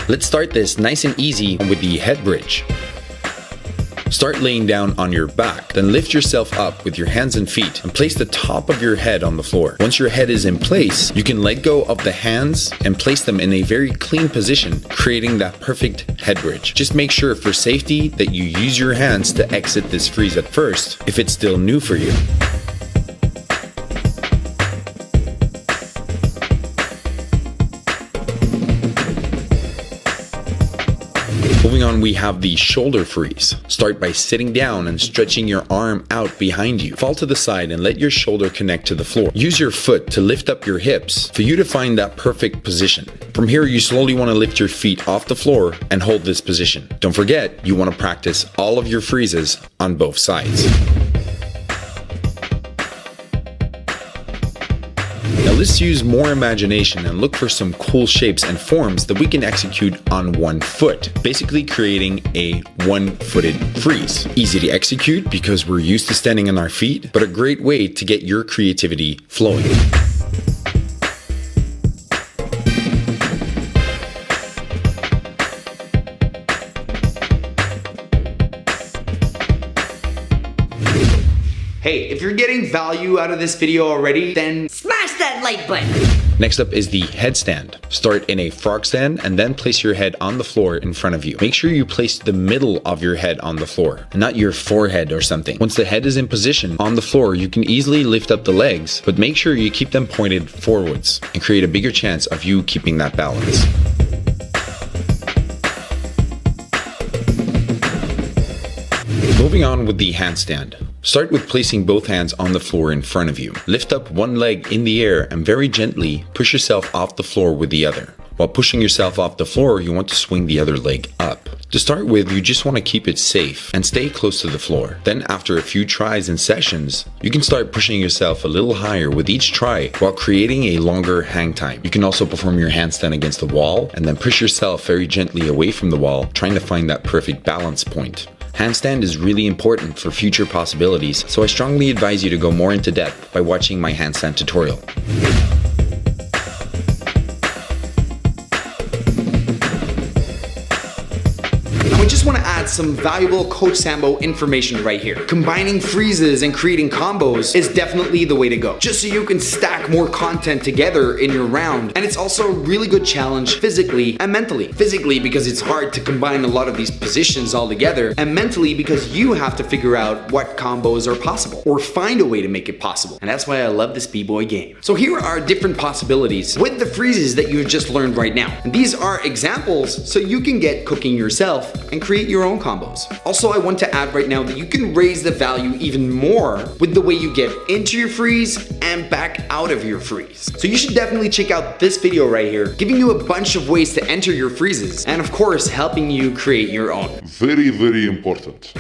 Let's start this nice and easy with the head bridge. Start laying down on your back, then lift yourself up with your hands and feet and place the top of your head on the floor. Once your head is in place, you can let go of the hands and place them in a very clean position, creating that perfect head bridge. Just make sure for safety that you use your hands to exit this freeze at first if it's still new for you. Moving on, we have the shoulder freeze. Start by sitting down and stretching your arm out behind you. Fall to the side and let your shoulder connect to the floor. Use your foot to lift up your hips for you to find that perfect position. From here, you slowly want to lift your feet off the floor and hold this position. Don't forget, you want to practice all of your freezes on both sides. Now let's use more imagination and look for some cool shapes and forms that we can execute on one foot, basically creating a one-footed freeze. Easy to execute because we're used to standing on our feet, but a great way to get your creativity flowing. Hey, if you're getting value out of this video already, then smash that like button. Next up is the headstand. Start in a frog stand and then place your head on the floor in front of you. Make sure you place the middle of your head on the floor, not your forehead or something. Once the head is in position on the floor, you can easily lift up the legs, but make sure you keep them pointed forwards and create a bigger chance of you keeping that balance. Moving on with the handstand. Start with placing both hands on the floor in front of you. Lift up one leg in the air and very gently push yourself off the floor with the other. While pushing yourself off the floor, you want to swing the other leg up. To start with, you just want to keep it safe and stay close to the floor. Then after a few tries and sessions, you can start pushing yourself a little higher with each try while creating a longer hang time. You can also perform your handstand against the wall and then push yourself very gently away from the wall, trying to find that perfect balance point. Handstand is really important for future possibilities, so I strongly advise you to go more into depth by watching my handstand tutorial. I just want to add some valuable Coach Sambo information right here. Combining freezes and creating combos is definitely the way to go, just so you can stack more content together in your round. And it's also a really good challenge physically and mentally. Physically because it's hard to combine a lot of these positions all together, and mentally because you have to figure out what combos are possible or find a way to make it possible. And that's why I love this b-boy game. So here are different possibilities with the freezes that you just learned right now. And these are examples so you can get cooking yourself and create your own combos. Also, I want to add right now that you can raise the value even more with the way you get into your freeze and back out of your freeze. So you should definitely check out this video right here, giving you a bunch of ways to enter your freezes and of course helping you create your own. Very, very important.